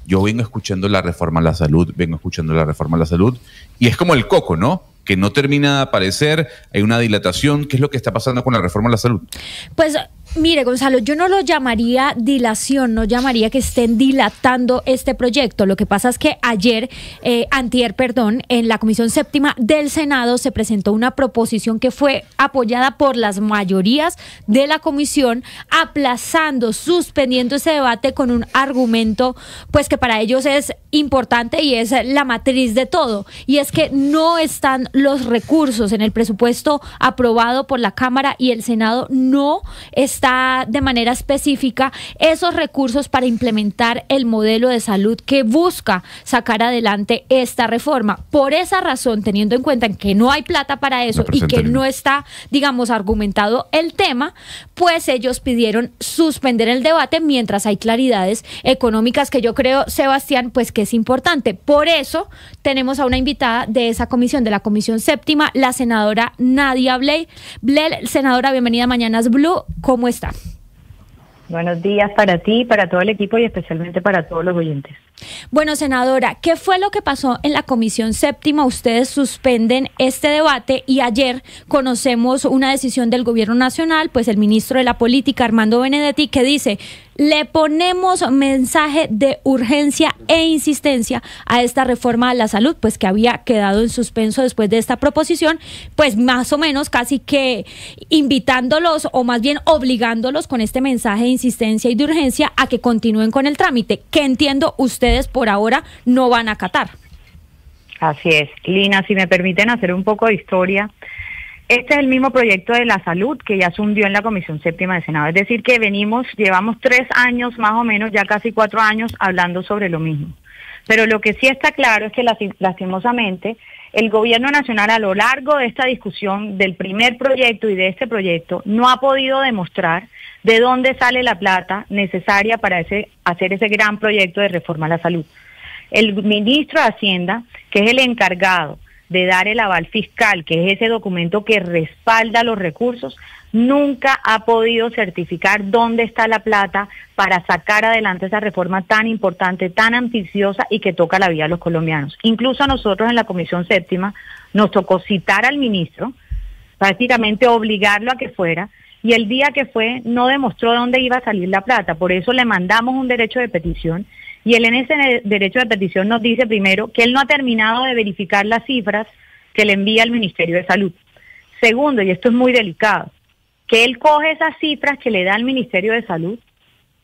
yo vengo escuchando la reforma a la salud, y es como el coco, ¿no? Que no termina de aparecer, hay una dilatación. ¿Qué es lo que está pasando con la reforma a la salud? Pues mire, Gonzalo, yo no lo llamaría dilación, no llamaría que estén dilatando este proyecto. Lo que pasa es que antier, en la Comisión Séptima del Senado se presentó una proposición que fue apoyada por las mayorías de la comisión, aplazando, suspendiendo ese debate con un argumento, pues que para ellos es importante y es la matriz de todo, y es que no están los recursos en el presupuesto aprobado por la Cámara y el Senado, no está de manera específica esos recursos para implementar el modelo de salud que busca sacar adelante esta reforma. Por esa razón, teniendo en cuenta que no hay plata para eso y que no está, digamos, argumentado el tema, pues ellos pidieron suspender el debate mientras hay claridades económicas, que yo creo, Sebastián, pues que es importante. Por eso tenemos a una invitada de esa comisión, de la Comisión Séptima, la senadora Nadia Blel. Senadora, bienvenida a Mañanas Blue. ¿Cómo está? Buenos días para ti, para todo el equipo y especialmente para todos los oyentes. Bueno, senadora, ¿qué fue lo que pasó en la Comisión Séptima? Ustedes suspenden este debate y ayer conocemos una decisión del Gobierno Nacional, pues el ministro de la Política, Armando Benedetti, que dice: le ponemos mensaje de urgencia e insistencia a esta reforma a la salud, pues que había quedado en suspenso después de esta proposición, pues más o menos casi que invitándolos, o más bien obligándolos con este mensaje de insistencia y de urgencia a que continúen con el trámite, que entiendo ustedes por ahora no van a acatar. Así es. Lina, si me permiten hacer un poco de historia, este es el mismo proyecto de la salud que ya se hundió en la Comisión Séptima del Senado. Es decir, que llevamos 3 años más o menos, ya casi 4 años, hablando sobre lo mismo. Pero lo que sí está claro es que lastimosamente el Gobierno Nacional, a lo largo de esta discusión del primer proyecto y de este proyecto, no ha podido demostrar de dónde sale la plata necesaria para hacer ese gran proyecto de reforma a la salud. El ministro de Hacienda, que es el encargado de dar el aval fiscal, que es ese documento que respalda los recursos, nunca ha podido certificar dónde está la plata para sacar adelante esa reforma tan importante, tan ambiciosa y que toca la vida de los colombianos. Incluso a nosotros en la Comisión Séptima nos tocó citar al ministro, prácticamente obligarlo a que fuera, y el día que fue no demostró dónde iba a salir la plata. Por eso le mandamos un derecho de petición, y él en ese derecho de petición nos dice primero que él no ha terminado de verificar las cifras que le envía el Ministerio de Salud. Segundo, y esto es muy delicado, que él coge esas cifras que le da el Ministerio de Salud,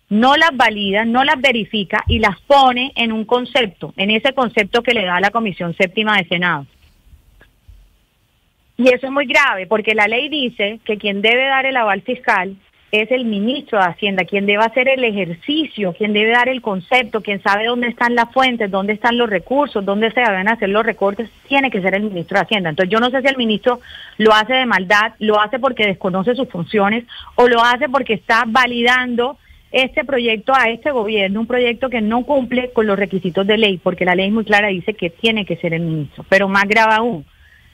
no las valida, no las verifica y las pone en un concepto, en ese concepto que le da la Comisión Séptima del Senado. Y eso es muy grave, porque la ley dice que quien debe dar el aval fiscal es el ministro de Hacienda, quien debe hacer el ejercicio, quien debe dar el concepto, quien sabe dónde están las fuentes, dónde están los recursos, dónde se deben hacer los recortes, tiene que ser el ministro de Hacienda. Entonces yo no sé si el ministro lo hace de maldad, lo hace porque desconoce sus funciones, o lo hace porque está validando este proyecto a este gobierno, un proyecto que no cumple con los requisitos de ley, porque la ley muy clara dice que tiene que ser el ministro. Pero más grave aún,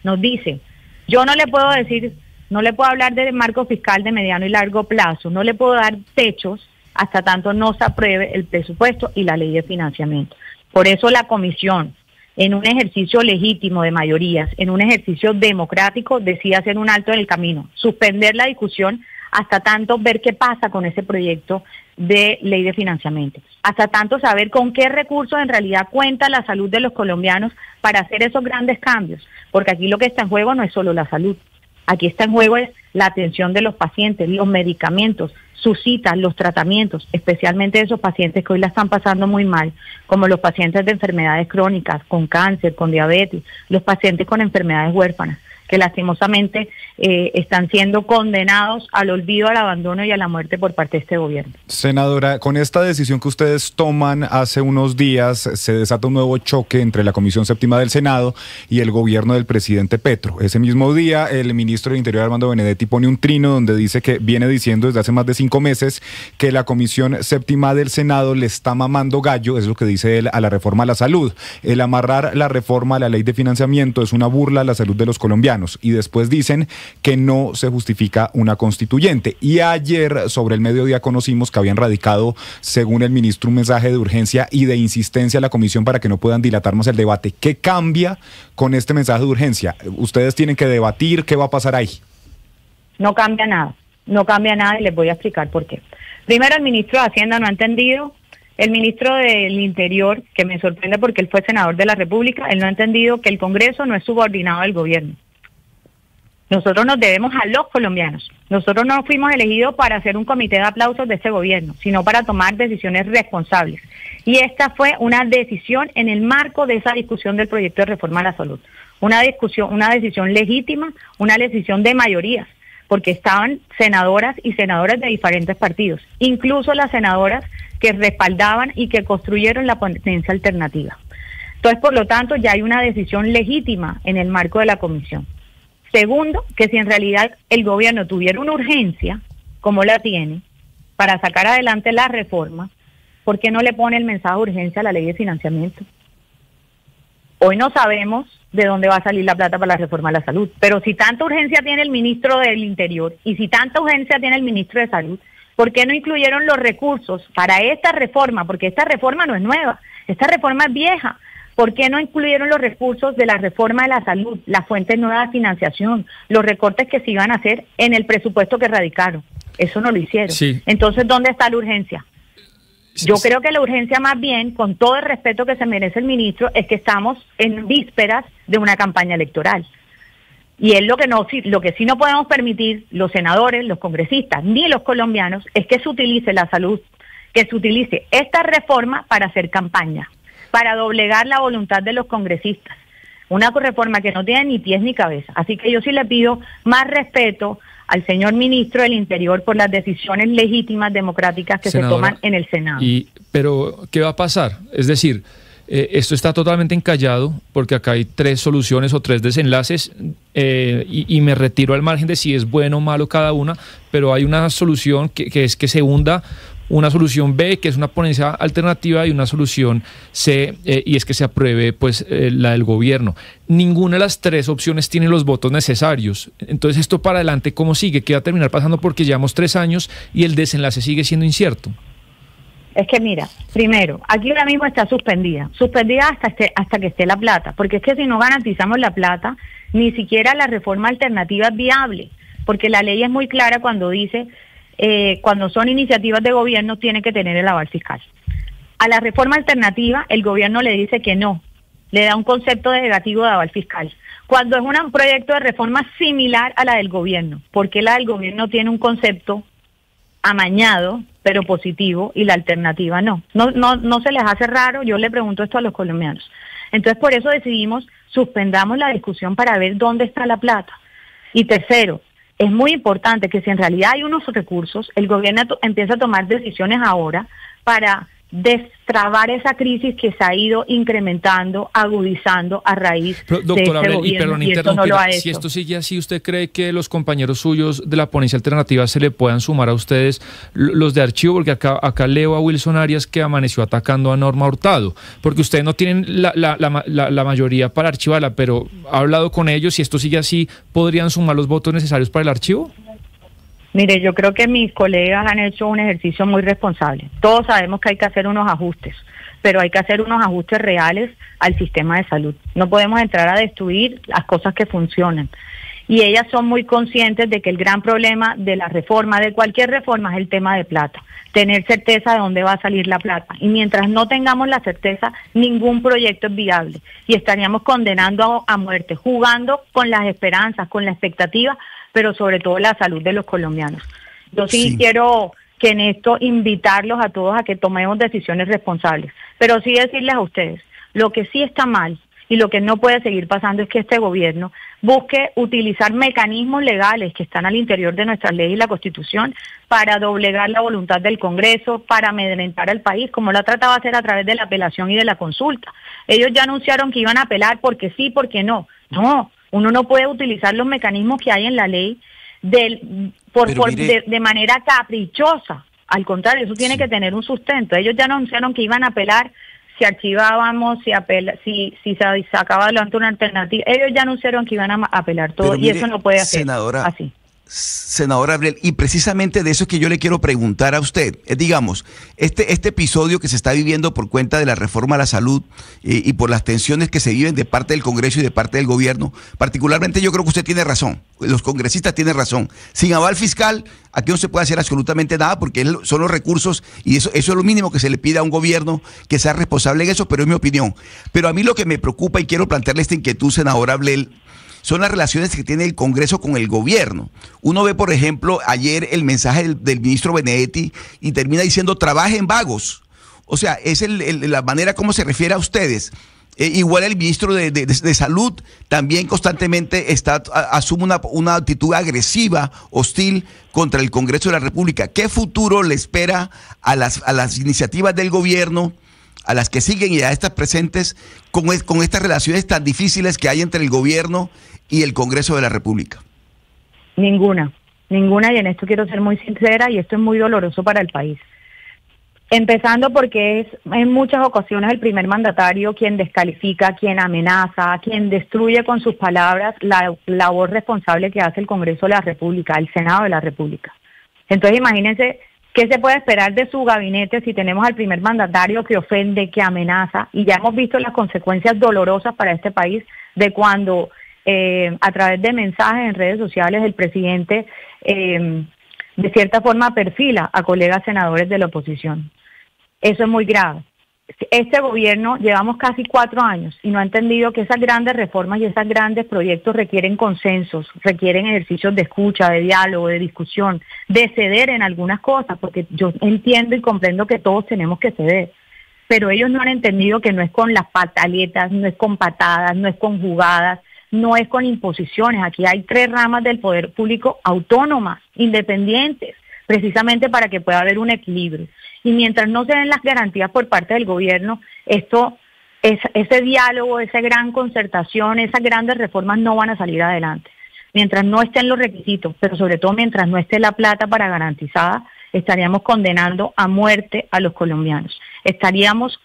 nos dice: yo no le puedo decir, no le puedo hablar de marco fiscal de mediano y largo plazo, no le puedo dar techos hasta tanto no se apruebe el presupuesto y la ley de financiamiento. Por eso la comisión, en un ejercicio legítimo de mayorías, en un ejercicio democrático, decide hacer un alto en el camino, suspender la discusión hasta tanto ver qué pasa con ese proyecto de ley de financiamiento, hasta tanto saber con qué recursos en realidad cuenta la salud de los colombianos para hacer esos grandes cambios, porque aquí lo que está en juego no es solo la salud, aquí está en juego es la atención de los pacientes, los medicamentos, sus citas, los tratamientos, especialmente esos pacientes que hoy la están pasando muy mal, como los pacientes de enfermedades crónicas, con cáncer, con diabetes, los pacientes con enfermedades huérfanas, que lastimosamente están siendo condenados al olvido, al abandono y a la muerte por parte de este gobierno. Senadora, con esta decisión que ustedes toman hace unos días, se desata un nuevo choque entre la Comisión Séptima del Senado y el gobierno del presidente Petro. Ese mismo día, el ministro del Interior, Armando Benedetti, pone un trino donde dice que viene diciendo desde hace más de 5 meses que la Comisión Séptima del Senado le está mamando gallo, es lo que dice él, a la reforma a la salud. El amarrar la reforma a la ley de financiamiento es una burla a la salud de los colombianos. colombianos y después dicen que no se justifica una constituyente. Y ayer sobre el mediodía conocimos que habían radicado, según el ministro, un mensaje de urgencia y de insistencia a la comisión para que no puedan dilatar más el debate. ¿Qué cambia con este mensaje de urgencia? Ustedes tienen que debatir, ¿qué va a pasar ahí? No cambia nada y les voy a explicar por qué. Primero, el ministro de Hacienda no ha entendido, el ministro del Interior, que me sorprende porque él fue senador de la República, él no ha entendido que el Congreso no es subordinado al gobierno. Nosotros nos debemos a los colombianos. Nosotros no fuimos elegidos para hacer un comité de aplausos de este gobierno, sino para tomar decisiones responsables. Y esta fue una decisión en el marco de esa discusión del proyecto de reforma a la salud. Una decisión legítima, una decisión de mayorías, porque estaban senadoras y senadores de diferentes partidos, incluso las senadoras que respaldaban y que construyeron la ponencia alternativa. Entonces, por lo tanto, ya hay una decisión legítima en el marco de la comisión. Segundo, que si en realidad el gobierno tuviera una urgencia, como la tiene, para sacar adelante la reforma, ¿por qué no le pone el mensaje de urgencia a la ley de financiamiento? Hoy no sabemos de dónde va a salir la plata para la reforma a la salud, pero si tanta urgencia tiene el ministro del Interior y si tanta urgencia tiene el ministro de Salud, ¿por qué no incluyeron los recursos para esta reforma? Porque esta reforma no es nueva, esta reforma es vieja. ¿Por qué no incluyeron los recursos de la reforma de la salud, las fuentes nuevas de financiación, los recortes que se iban a hacer en el presupuesto que radicaron? Eso no lo hicieron. Sí. Entonces, ¿dónde está la urgencia? Yo creo que la urgencia más bien, con todo el respeto que se merece el ministro, es que estamos en vísperas de una campaña electoral. Y es lo que sí no podemos permitir los senadores, los congresistas, ni los colombianos, es que se utilice la salud, que se utilice esta reforma para hacer campaña, para doblegar la voluntad de los congresistas. Una reforma que no tiene ni pies ni cabeza. Así que yo sí le pido más respeto al señor ministro del Interior por las decisiones legítimas democráticas que Senadora, se toman en el Senado. Pero, ¿qué va a pasar? Es decir, esto está totalmente encallado porque acá hay 3 soluciones o 3 desenlaces y me retiro al margen de si es bueno o malo cada una, pero hay una solución que es que se hunda, una solución B, que es una ponencia alternativa, y una solución C, y es que se apruebe pues la del gobierno. Ninguna de las 3 opciones tiene los votos necesarios. Entonces, esto para adelante, ¿cómo sigue? ¿Qué va a terminar pasando? Porque llevamos 3 años y el desenlace sigue siendo incierto. Es que mira, primero, aquí ahora mismo está suspendida hasta que esté la plata, porque es que si no garantizamos la plata, ni siquiera la reforma alternativa es viable, porque la ley es muy clara cuando dice cuando son iniciativas de gobierno tiene que tener el aval fiscal. A la reforma alternativa el gobierno le dice que no, le da un concepto negativo de aval fiscal. Cuando es un proyecto de reforma similar a la del gobierno, porque la del gobierno tiene un concepto amañado pero positivo y la alternativa no se les hace raro. Yo le pregunto esto a los colombianos. Entonces, por eso decidimos suspendamos la discusión para ver dónde está la plata. Y tercero, es muy importante que si en realidad hay unos recursos, el gobierno empieza a tomar decisiones ahora para destrabar esa crisis que se ha ido incrementando, agudizando a raíz de este gobierno, y esto no lo ha hecho. Si esto sigue así, ¿usted cree que los compañeros suyos de la ponencia alternativa se le puedan sumar a ustedes los de archivo? Porque acá leo a Wilson Arias que amaneció atacando a Norma Hurtado, porque ustedes no tienen la mayoría para archivarla, pero ha hablado con ellos. Si esto sigue así, ¿podrían sumar los votos necesarios para el archivo? Mire, yo creo que mis colegas han hecho un ejercicio muy responsable. Todos sabemos que hay que hacer unos ajustes, pero hay que hacer unos ajustes reales al sistema de salud. No podemos entrar a destruir las cosas que funcionan. Y ellas son muy conscientes de que el gran problema de la reforma, de cualquier reforma, es el tema de plata. Tener certeza de dónde va a salir la plata. Y mientras no tengamos la certeza, ningún proyecto es viable. Y estaríamos condenando a muerte, jugando con las esperanzas, con la expectativa, pero sobre todo la salud de los colombianos. Yo sí quiero que en esto invitarlos a todos a que tomemos decisiones responsables, pero sí decirles a ustedes, lo que sí está mal y lo que no puede seguir pasando es que este gobierno busque utilizar mecanismos legales que están al interior de nuestras leyes y la Constitución para doblegar la voluntad del Congreso, para amedrentar al país, como lo ha tratado de hacer a través de la apelación y de la consulta. Ellos ya anunciaron que iban a apelar porque sí, porque no. No. Uno no puede utilizar los mecanismos que hay en la ley de manera caprichosa. Al contrario, eso tiene que tener un sustento. Ellos ya anunciaron que iban a apelar si archivábamos, si se sacaba adelante una alternativa. Ellos ya anunciaron que iban a apelar todo. Pero mire, y eso no puede hacer así. Senadora Abrel, y precisamente de eso es que yo le quiero preguntar a usted. Digamos, este episodio que se está viviendo por cuenta de la reforma a la salud y por las tensiones que se viven de parte del Congreso y de parte del gobierno, particularmente yo creo que usted tiene razón, los congresistas tienen razón. Sin aval fiscal, aquí no se puede hacer absolutamente nada porque son los recursos y eso es lo mínimo que se le pide a un gobierno que sea responsable en eso, pero es mi opinión. Pero a mí lo que me preocupa y quiero plantearle esta inquietud, senadora Abrel, son las relaciones que tiene el Congreso con el gobierno. Uno ve, por ejemplo, ayer el mensaje del ministro Benedetti y termina diciendo trabajen vagos. O sea, es la manera como se refiere a ustedes. Igual el ministro de Salud también constantemente asume una actitud agresiva, hostil contra el Congreso de la República. ¿Qué futuro le espera a las iniciativas del gobierno, a las que siguen y a estas presentes, con estas relaciones tan difíciles que hay entre el gobierno y el Congreso de la República? Ninguna, y en esto quiero ser muy sincera, y esto es muy doloroso para el país. Empezando porque es en muchas ocasiones el primer mandatario quien descalifica, quien amenaza, quien destruye con sus palabras la labor responsable que hace el Congreso de la República, el Senado de la República. Entonces imagínense qué se puede esperar de su gabinete si tenemos al primer mandatario que ofende, que amenaza, y ya hemos visto las consecuencias dolorosas para este país de cuando a través de mensajes en redes sociales el presidente de cierta forma perfila a colegas senadores de la oposición. Eso es muy grave. Este gobierno llevamos casi 4 años y no ha entendido que esas grandes reformas y esos grandes proyectos requieren consensos, requieren ejercicios de escucha, de diálogo, de discusión, de ceder en algunas cosas, porque yo entiendo y comprendo que todos tenemos que ceder, pero ellos no han entendido que no es con las pataletas, no es con patadas, no es con jugadas, no es con imposiciones. Aquí hay 3 ramas del poder público autónomas, independientes, precisamente para que pueda haber un equilibrio. Y mientras no se den las garantías por parte del gobierno, ese diálogo, esa gran concertación, esas grandes reformas no van a salir adelante. Mientras no estén los requisitos, pero sobre todo mientras no esté la plata para garantizada, estaríamos condenando a muerte a los colombianos. Estaríamos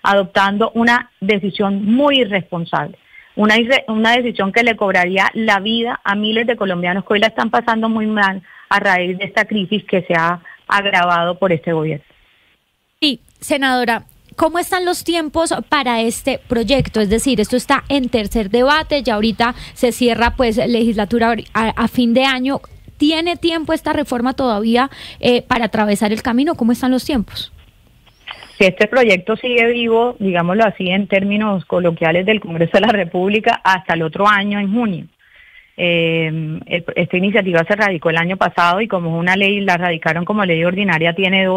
adoptando una decisión muy irresponsable. Una decisión que le cobraría la vida a miles de colombianos que hoy la están pasando muy mal a raíz de esta crisis que se ha agravado por este gobierno. Sí, senadora, ¿cómo están los tiempos para este proyecto? Es decir, esto está en tercer debate, ya ahorita se cierra pues legislatura a fin de año. ¿Tiene tiempo esta reforma todavía para atravesar el camino? ¿Cómo están los tiempos? Si este proyecto sigue vivo, digámoslo así en términos coloquiales del Congreso de la República, hasta el otro año, en junio. Esta iniciativa se radicó el año pasado y como es una ley, la radicaron como ley ordinaria, tiene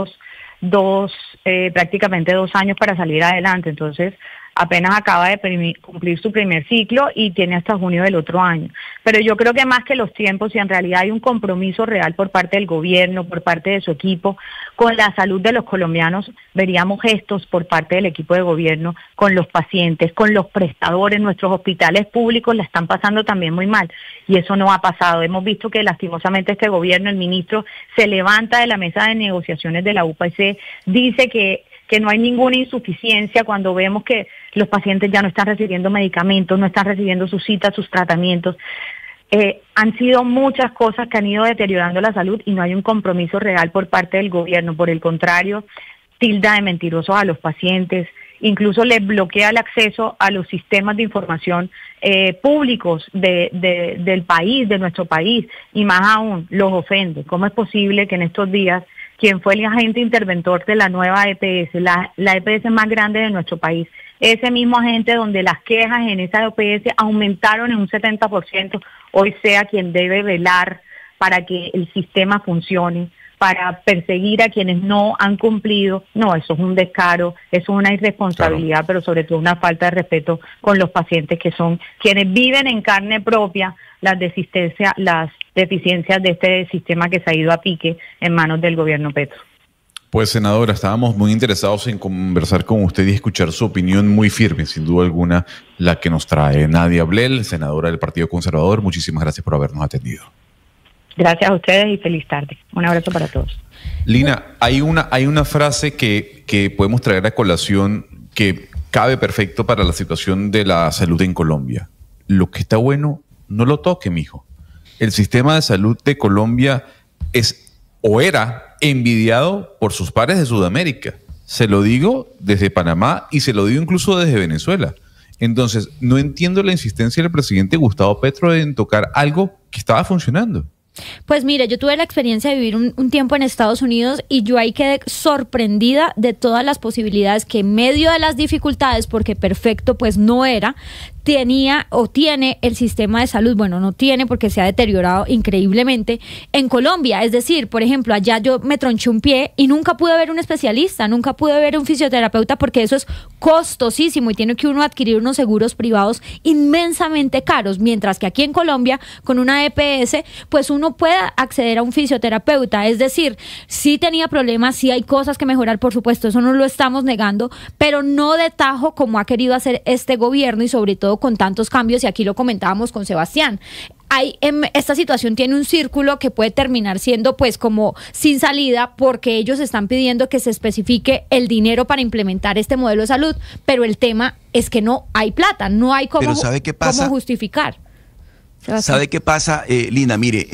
prácticamente 2 años para salir adelante. Entonces, apenas acaba de cumplir su primer ciclo y tiene hasta junio del otro año. Pero yo creo que más que los tiempos, y en realidad hay un compromiso real por parte del gobierno, por parte de su equipo, con la salud de los colombianos, veríamos gestos por parte del equipo de gobierno con los pacientes, con los prestadores. Nuestros hospitales públicos la están pasando también muy mal y eso no ha pasado. Hemos visto que lastimosamente este gobierno, el ministro, se levanta de la mesa de negociaciones de la UPC, dice que no hay ninguna insuficiencia cuando vemos que los pacientes ya no están recibiendo medicamentos, no están recibiendo sus citas, sus tratamientos. Han sido muchas cosas que han ido deteriorando la salud y no hay un compromiso real por parte del gobierno. Por el contrario, tilda de mentirosos a los pacientes, incluso les bloquea el acceso a los sistemas de información públicos del país, de nuestro país, y más aún, los ofende. ¿Cómo es posible que en estos días quien fue el agente interventor de la nueva EPS, la EPS más grande de nuestro país, ese mismo agente donde las quejas en esa EPS aumentaron en un 70%, hoy sea quien debe velar para que el sistema funcione, para perseguir a quienes no han cumplido? No, eso es un descaro, eso es una irresponsabilidad, claro, pero sobre todo una falta de respeto con los pacientes, que son quienes viven en carne propia las deficiencias de este sistema que se ha ido a pique en manos del gobierno Petro. Pues, senadora, estábamos muy interesados en conversar con usted y escuchar su opinión muy firme, sin duda alguna, la que nos trae Nadia Abrel, senadora del Partido Conservador. Muchísimas gracias por habernos atendido. Gracias a ustedes y feliz tarde. Un abrazo para todos. Lina, hay una frase que podemos traer a colación que cabe perfecto para la situación de la salud en Colombia. Lo que está bueno, no lo toque, mijo. El sistema de salud de Colombia es o era envidiado por sus pares de Sudamérica. Se lo digo desde Panamá y se lo digo incluso desde Venezuela. Entonces, no entiendo la insistencia del presidente Gustavo Petro en tocar algo que estaba funcionando. Pues mire, yo tuve la experiencia de vivir un tiempo en Estados Unidos y yo ahí quedé sorprendida de todas las posibilidades que en medio de las dificultades, porque perfecto pues no era, tenía o tiene el sistema de salud. Bueno, no tiene porque se ha deteriorado increíblemente en Colombia. Es decir, por ejemplo, allá yo me tronché un pie y nunca pude ver un especialista, nunca pude ver un fisioterapeuta porque eso es costosísimo y tiene que uno adquirir unos seguros privados inmensamente caros, mientras que aquí en Colombia con una EPS pues uno puede acceder a un fisioterapeuta. Es decir, sí tenía problemas, sí hay cosas que mejorar, por supuesto, eso no lo estamos negando, pero no de tajo como ha querido hacer este gobierno y sobre todo con tantos cambios, y aquí lo comentábamos con Sebastián. Esta situación tiene un círculo que puede terminar siendo pues como sin salida, porque ellos están pidiendo que se especifique el dinero para implementar este modelo de salud, pero el tema es que no hay plata, no hay cómo justificar. Sebastián. ¿Sabe qué pasa, Lina? Mire,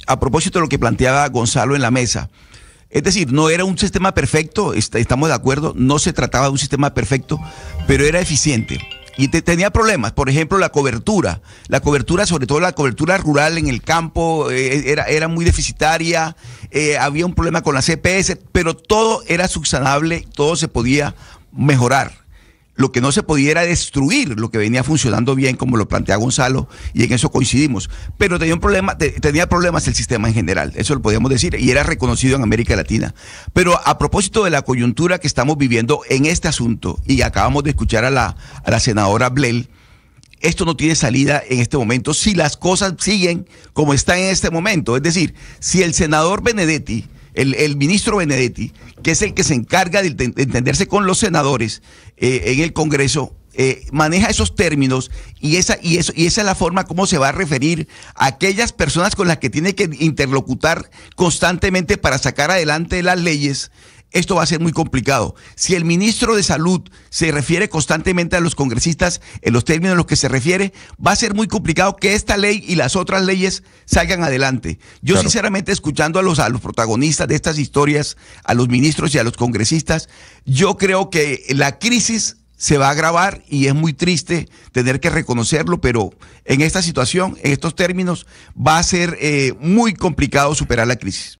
a propósito de lo que planteaba Gonzalo en la mesa, es decir, no era un sistema perfecto, estamos de acuerdo, no se trataba de un sistema perfecto, pero era eficiente. Y tenía problemas, por ejemplo, la cobertura, sobre todo la cobertura rural en el campo, era muy deficitaria, había un problema con las EPS, pero todo era subsanable, todo se podía mejorar. Lo que no se podía era destruir lo que venía funcionando bien, como lo plantea Gonzalo, y en eso coincidimos. Pero tenía problemas el sistema en general, eso lo podíamos decir, y era reconocido en América Latina. Pero a propósito de la coyuntura que estamos viviendo en este asunto, y acabamos de escuchar a la senadora Blel, esto no tiene salida en este momento si las cosas siguen como están en este momento. Es decir, si el senador Benedetti, el ministro Benedetti, que es el que se encarga de entenderse con los senadores en el Congreso, maneja esos términos y esa es la forma como se va a referir a aquellas personas con las que tiene que interlocutar constantemente para sacar adelante las leyes. Esto va a ser muy complicado. Si el ministro de Salud se refiere constantemente a los congresistas en los términos en los que se refiere, va a ser muy complicado que esta ley y las otras leyes salgan adelante. Yo claro, sinceramente, escuchando a los protagonistas de estas historias, a los ministros y a los congresistas, yo creo que la crisis se va a agravar y es muy triste tener que reconocerlo, pero en esta situación, en estos términos, va a ser muy complicado superar la crisis.